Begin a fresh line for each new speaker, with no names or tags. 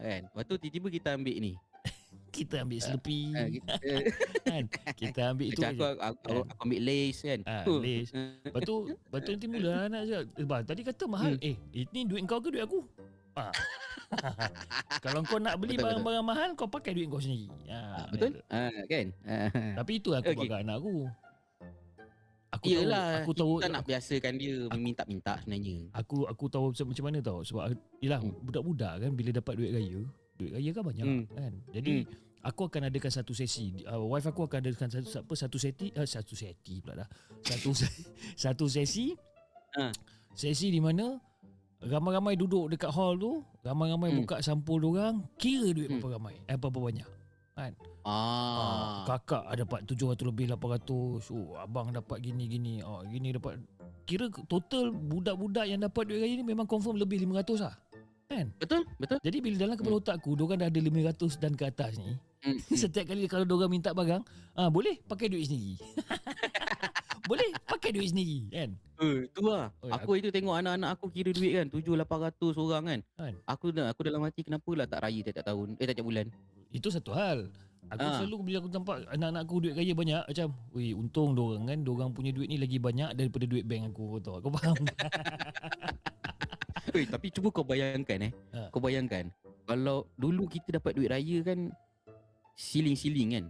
kan. Lepas tu tiba-tiba kita ambil ni.
Kita ambil Slurpee
Kita
kan. Kita ambil itu
macam
je kan.
aku ambil Lays kan.
Lays. Lepas tu nanti mula anak cakap, "Bang, tadi kata mahal." Ini duit kau ke duit aku? Kalau kau nak beli
Betul,
barang-barang mahal, kau pakai duit kau sendiri.
betul? Kan?
Tapi itu aku buat kat anak aku.
Yelah,
Aku tahu
kita nak biasakan dia minta-minta sebenarnya.
Aku tahu macam mana tahu. Sebab yelah budak-budak kan bila dapat duit raya kan banyak kan. Jadi aku akan adakan satu sesi. Wife aku akan adakan satu sesi pula dah. Satu sesi. Sesi di mana ramai-ramai duduk dekat hall tu, ramai-ramai buka sampul orang, kira duit berapa ramai, berapa banyak. Kan? Kakak dapat 700 lebih 800. Abang dapat gini-gini. Gini dapat. Kira total budak-budak yang dapat duit raya ni memang confirm lebih 500 lah. Kan?
Betul?
Jadi bila dalam kepala otak aku, diorang dah ada 500 dan ke atas ni. Setiap kali kalau diorang minta barang, boleh pakai duit sendiri. Boleh pakai duit sendiri kan.
Tu lah. Aku itu tengok anak-anak aku kira duit kan 700-800 orang kan. Aku dalam hati kenapa lah tak raya tiap tahun, tiap bulan.
Itu satu hal. Aku selalu bila aku nampak anak-anak aku duit raya banyak, macam untung diorang kan, diorang punya duit ni lagi banyak daripada duit bank aku. Kau faham?
Tapi cuba kau bayangkan Kau bayangkan kalau dulu kita dapat duit raya kan, siling-siling kan.